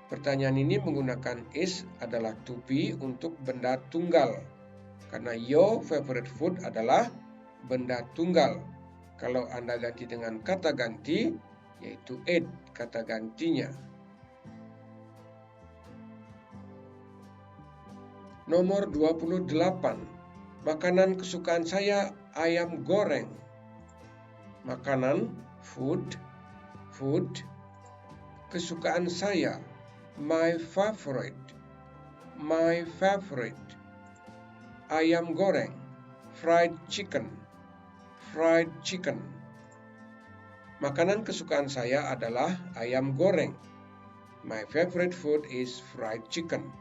Pertanyaan ini menggunakan is adalah to be untuk benda tunggal. Karena your favorite food adalah benda tunggal. Kalau Anda ganti dengan kata ganti, yaitu it, kata gantinya. Nomor 28. Makanan kesukaan saya ayam goreng. Makanan, food. Food. Kesukaan saya, my favorite. My favorite. Ayam goreng, fried chicken. Fried chicken. Makanan kesukaan saya adalah ayam goreng. My favorite food is fried chicken.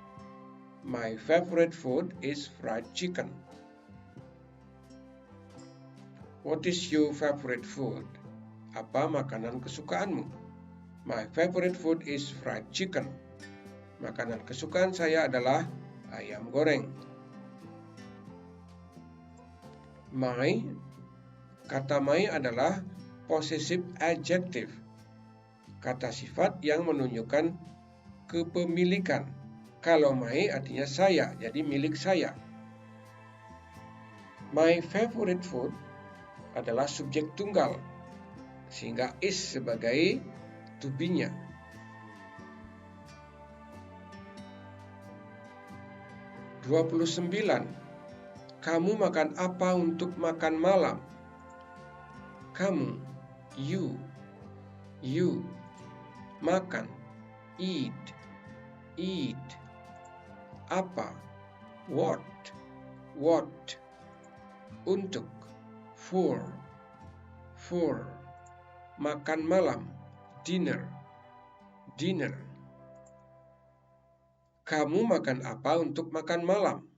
My favorite food is fried chicken. What is your favorite food? Apa makanan kesukaanmu? My favorite food is fried chicken. Makanan kesukaan saya adalah ayam goreng. My, kata my adalah possessive adjective. Kata sifat yang menunjukkan kepemilikan. Kalau my artinya saya, jadi milik saya. My favorite food adalah subjek tunggal, sehingga is sebagai to be-nya. (29) Kamu makan apa untuk makan malam? Kamu, you. You. Makan, eat. Eat. Apa? What? What? Untuk, for. For. Makan malam, dinner. Dinner. Kamu makan apa untuk makan malam?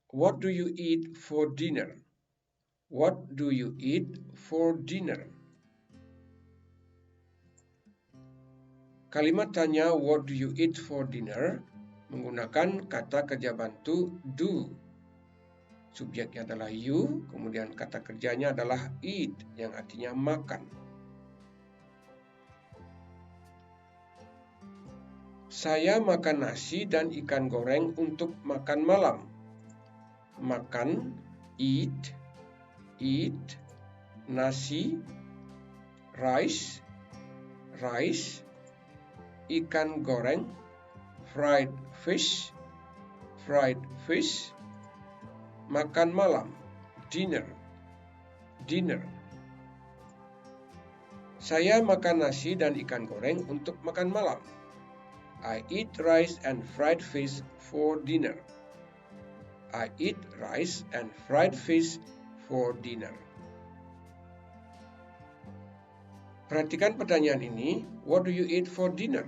What do you eat for dinner? What do you eat for dinner? Kalimat tanya what do you eat for dinner menggunakan kata kerja bantu do. Subjeknya adalah you, kemudian kata kerjanya adalah eat yang artinya makan. Saya makan nasi dan ikan goreng untuk makan malam. Makan, eat, eat, nasi, rice, rice, ikan goreng, fried fish, fried fish, makan malam, dinner, dinner. Saya makan nasi dan ikan goreng untuk makan malam. I eat rice and fried fish for dinner. I eat rice and fried fish for dinner. Perhatikan pertanyaan ini. What do you eat for dinner?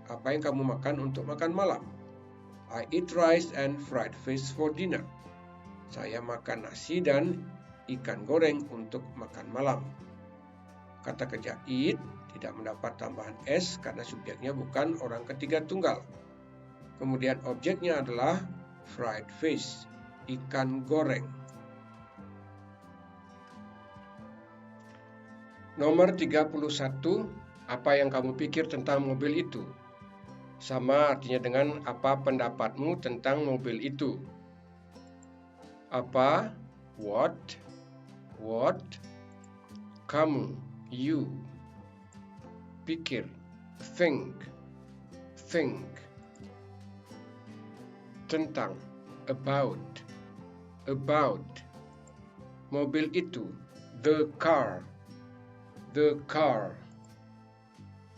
Apa yang kamu makan untuk makan malam? I eat rice and fried fish for dinner. Saya makan nasi dan ikan goreng untuk makan malam. Kata kerja eat tidak mendapat tambahan s karena subjeknya bukan orang ketiga tunggal. Kemudian objeknya adalah fried fish, ikan goreng. Nomor 31, apa yang kamu pikir tentang mobil itu? Sama artinya dengan apa pendapatmu tentang mobil itu. Apa, what, kamu, you, pikir, think, tentang, about, mobil itu, The car. The car.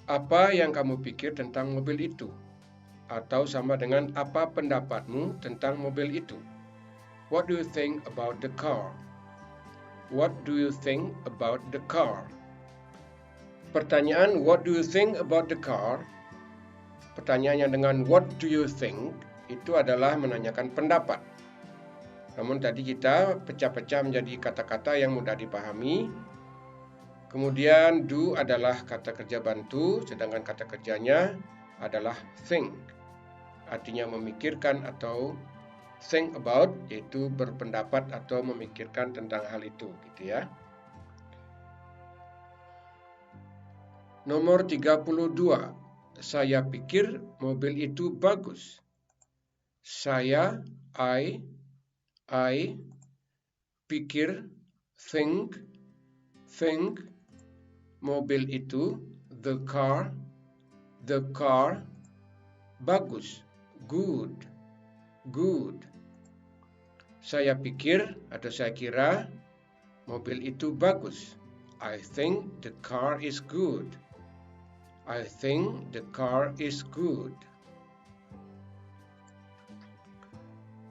Apa yang kamu pikir tentang mobil itu? Atau sama dengan apa pendapatmu tentang mobil itu? What do you think about the car? What do you think about the car? Pertanyaan what do you think about the car? Pertanyaannya dengan what do you think itu adalah menanyakan pendapat. Namun tadi kita pecah-pecah menjadi kata-kata yang mudah dipahami. Kemudian do adalah kata kerja bantu, sedangkan kata kerjanya adalah think. Artinya memikirkan atau think about, yaitu berpendapat atau memikirkan tentang hal itu, gitu ya. Nomor 32. Saya pikir mobil itu bagus. Saya, I pikir, think, mobil itu, the car, bagus, good. Saya pikir atau saya kira mobil itu bagus. I think the car is good. I think the car is good.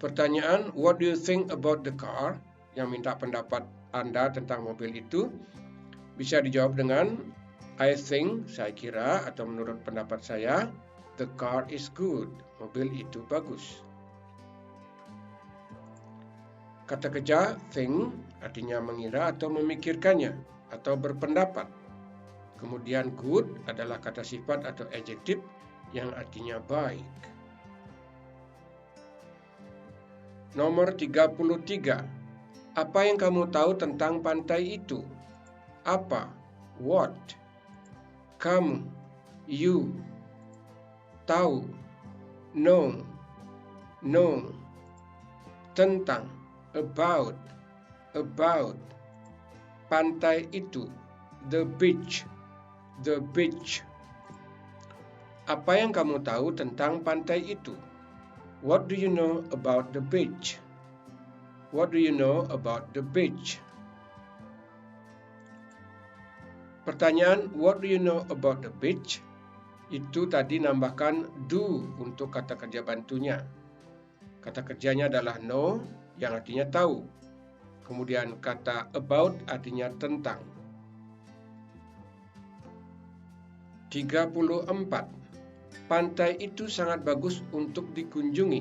Pertanyaan, what do you think about the car? Yang minta pendapat Anda tentang mobil itu bisa dijawab dengan I think, saya kira, atau menurut pendapat saya, the car is good. Mobil itu bagus. Kata kerja think artinya mengira atau memikirkannya atau berpendapat. Kemudian good adalah kata sifat atau adjektif yang artinya baik. Nomor 33. Apa yang kamu tahu tentang pantai itu? Apa? What? Kamu? You? Tahu? Know? Tentang? About? Pantai itu? The beach? Apa yang kamu tahu tentang pantai itu? What do you know about the beach? What do you know about the beach? Pertanyaan what do you know about the beach? Itu tadi nambahkan do untuk kata kerja bantunya. Kata kerjanya adalah know yang artinya tahu. Kemudian kata about artinya tentang. 34. Pantai itu sangat bagus untuk dikunjungi.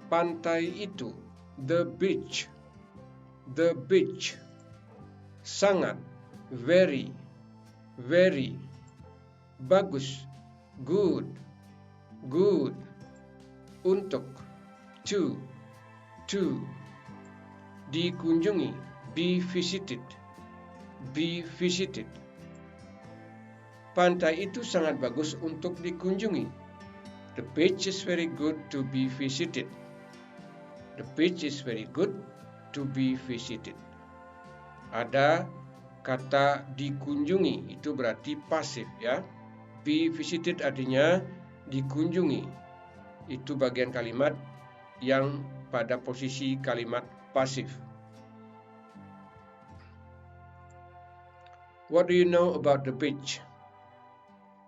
Pantai itu, the beach. Sangat, very. Bagus, good. Untuk, to. Dikunjungi, be visited. Pantai itu sangat bagus untuk dikunjungi. The beach is very good to be visited. The beach is very good to be visited. Ada kata dikunjungi, itu berarti pasif ya. Be visited artinya dikunjungi. Itu bagian kalimat yang pada posisi kalimat pasif. What do you know about the beach?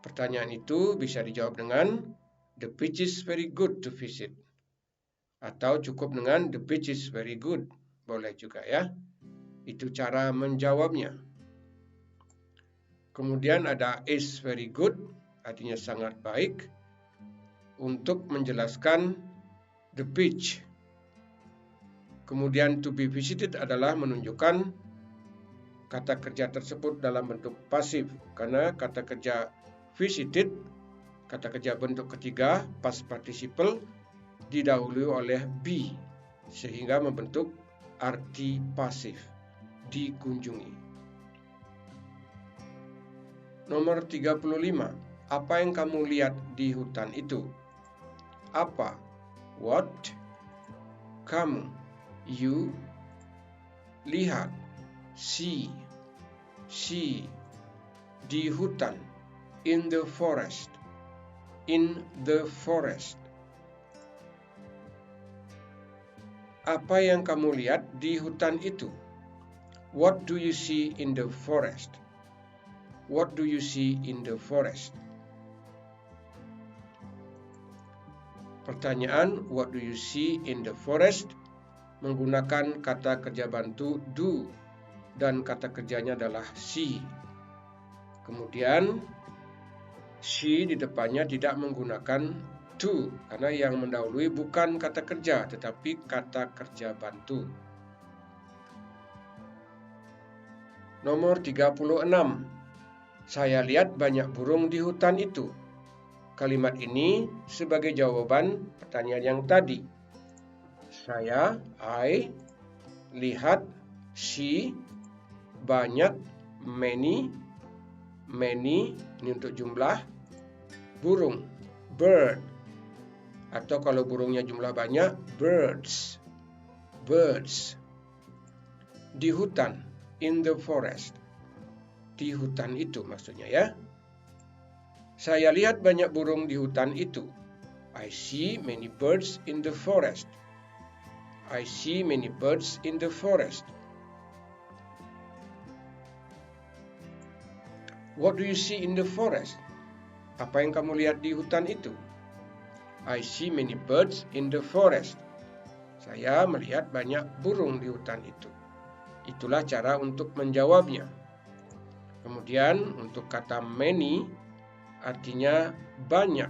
Pertanyaan itu bisa dijawab dengan the beach is very good to visit. Atau cukup dengan the beach is very good. Boleh juga ya. Itu cara menjawabnya. Kemudian ada is very good, artinya sangat baik. Untuk menjelaskan the beach. Kemudian to be visited adalah menunjukkan kata kerja tersebut dalam bentuk pasif. Karena kata kerja visited, kata kerja bentuk ketiga, past participle, didahului oleh be, sehingga membentuk arti pasif, dikunjungi. Nomor 35. Apa yang kamu lihat di hutan itu? Apa? What? Kamu? You? Lihat? See? Di hutan. In the forest. Apa yang kamu lihat di hutan itu? What do you see in the forest? What do you see in the forest? Pertanyaan what do you see in the forest menggunakan kata kerja bantu do dan kata kerjanya adalah see. Kemudian she di depannya tidak menggunakan to karena yang mendahului bukan kata kerja tetapi kata kerja bantu. Nomor 36. Saya lihat banyak burung di hutan itu. Kalimat ini sebagai jawaban pertanyaan yang tadi. Saya, I, lihat, see, banyak, many, ini untuk jumlah, burung, bird. Atau kalau burungnya jumlah banyak, birds. Di hutan. In the forest. Di hutan itu maksudnya ya. Saya lihat banyak burung di hutan itu. I see many birds in the forest. I see many birds in the forest. What do you see in the forest? Apa yang kamu lihat di hutan itu? I see many birds in the forest. Saya melihat banyak burung di hutan itu. Itulah cara untuk menjawabnya. Kemudian untuk kata many artinya banyak,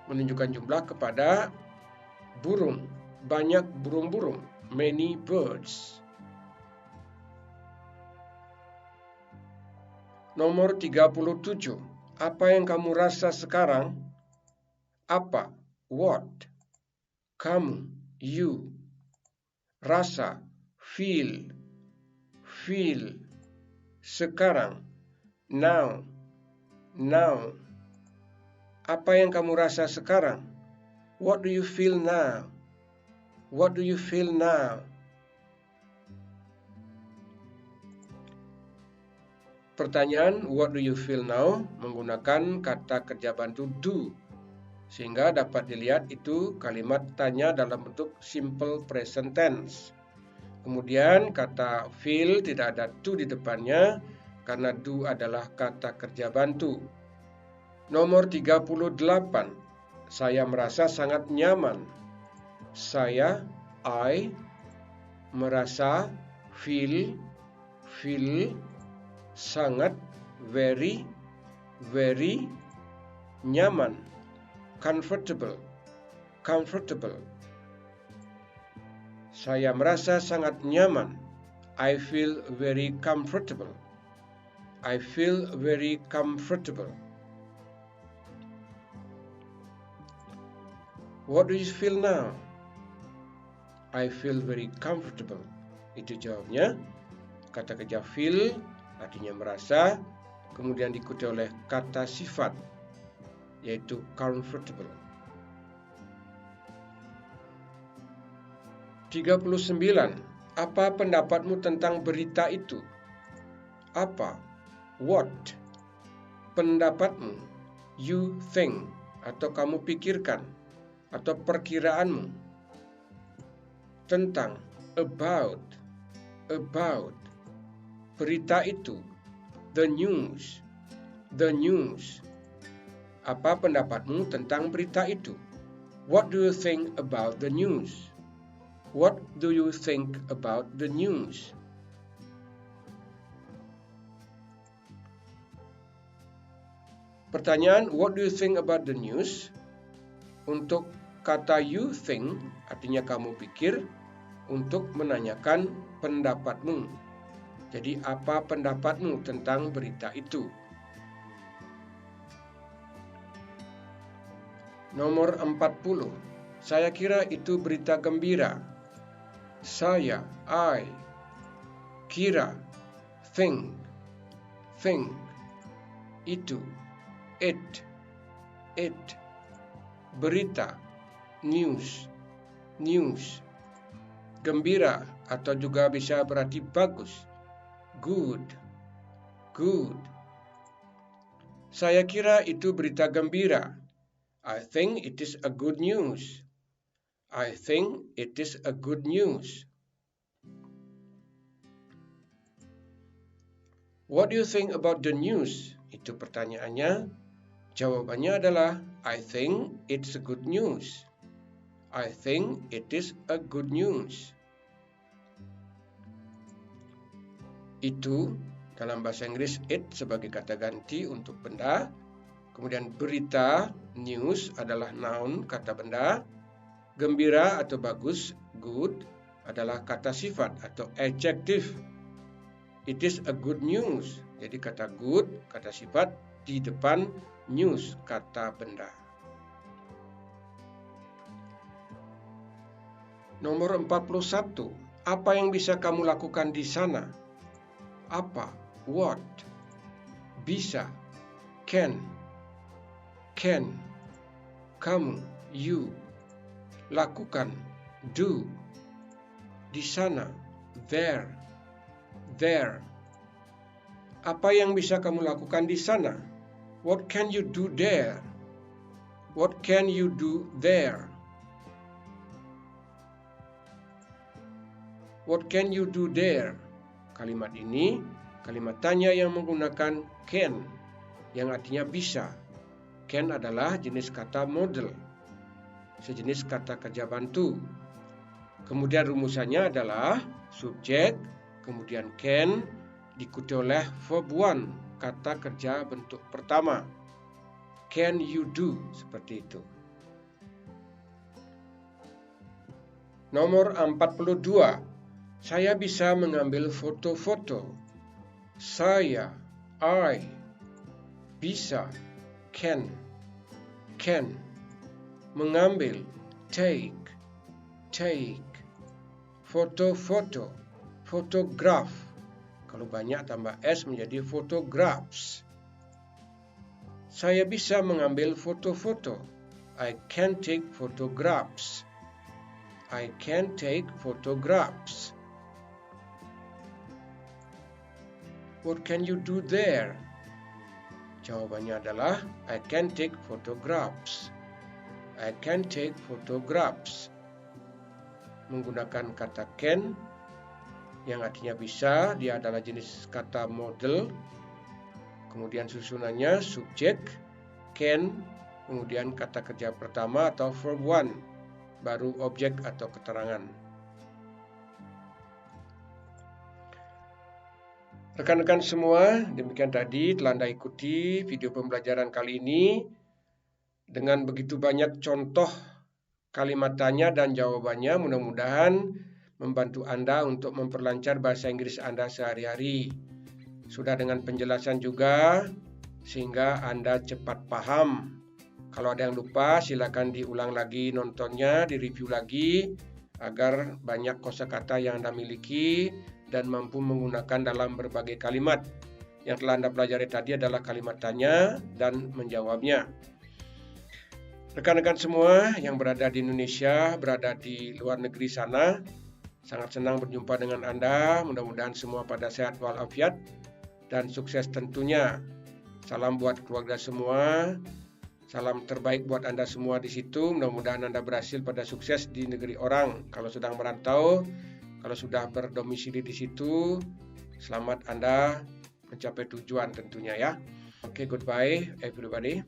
menunjukkan jumlah kepada burung, banyak burung-burung, many birds. Nomor 37. Apa yang kamu rasa sekarang? Apa? What? Kamu, you. Rasa, feel. Sekarang, now. Apa yang kamu rasa sekarang? What do you feel now? What do you feel now? Pertanyaan what do you feel now menggunakan kata kerja bantu do, sehingga dapat dilihat itu kalimat tanya dalam bentuk simple present tense. Kemudian kata feel tidak ada to di depannya karena do adalah kata kerja bantu. Nomor 38. Saya merasa sangat nyaman. Saya, I, merasa, feel, sangat, very, nyaman, comfortable. Saya merasa sangat nyaman. I feel very comfortable. What do you feel now? I feel very comfortable. Itu jawabnya. Kata kerja feel artinya merasa, kemudian diikuti oleh kata sifat, yaitu comfortable. 39. Apa pendapatmu tentang berita itu? Apa? What? Pendapatmu. You think. Atau kamu pikirkan. Atau perkiraanmu. Tentang. About. Berita itu. The news. Apa pendapatmu tentang berita itu? What do you think about the news? What do you think about the news? Pertanyaan what do you think about the news? Untuk kata you think artinya kamu pikir, untuk menanyakan pendapatmu. Jadi apa pendapatmu tentang berita itu? Nomor 40. Saya kira itu berita gembira. Saya, I, kira, think, itu, it, berita, news, gembira atau juga bisa berarti bagus, good. Saya kira itu berita gembira. I think it is a good news. Pertanyaan, what do you think about the news? What do you think about the news? Itu pertanyaannya. Jawabannya adalah I think it's a good news. I think it is a good news. Itu dalam bahasa Inggris it sebagai kata ganti untuk benda. Kemudian berita, news adalah noun, kata benda. Gembira atau bagus, good, adalah kata sifat atau adjective. It is a good news. Jadi kata good, kata sifat, di depan news, kata benda. Nomor 41. Apa yang bisa kamu lakukan di sana? Apa? What? Bisa. Can. Kamu. You. Lakukan. Do. Di sana. There. Apa yang bisa kamu lakukan di sana? What can you do there? What can you do there? What can you do there? Kalimat ini kalimat tanya yang menggunakan can, yang artinya bisa. Can adalah jenis kata model, sejenis kata kerja bantu. Kemudian rumusannya adalah subjek, kemudian can, diikuti oleh verb one, kata kerja bentuk pertama. Can you do? Seperti itu. Nomor 42. Saya bisa mengambil foto-foto. Saya, I, bisa, can. Mengambil, take. Foto-foto, photograph. Kalau banyak tambah S menjadi photographs. Saya bisa mengambil foto-foto. I can take photographs. I can take photographs. What can you do there? Jawabannya adalah I can take photographs. I can take photographs. Menggunakan kata can, yang artinya bisa, dia adalah jenis kata model. Kemudian susunannya subjek, can, kemudian kata kerja pertama atau verb one, baru objek atau keterangan. Rekan-rekan semua, demikian tadi telah Anda ikuti video pembelajaran kali ini dengan begitu banyak contoh kalimat tanya dan jawabannya. Mudah-mudahan membantu Anda untuk memperlancar bahasa Inggris Anda sehari-hari. Sudah dengan penjelasan juga sehingga Anda cepat paham. Kalau ada yang lupa, silakan diulang lagi nontonnya, direview lagi agar banyak kosakata yang Anda miliki dan mampu menggunakan dalam berbagai kalimat. Yang telah Anda pelajari tadi adalah kalimat tanya dan menjawabnya. Rekan-rekan semua yang berada di Indonesia, berada di luar negeri sana, sangat senang berjumpa dengan Anda. Mudah-mudahan semua pada sehat walafiat dan sukses tentunya. Salam buat keluarga semua. Salam terbaik buat Anda semua di situ. Mudah-mudahan Anda berhasil pada sukses di negeri orang. Kalau sedang merantau, kalau sudah berdomisili di situ, selamat Anda mencapai tujuan tentunya ya. Oke, goodbye everybody.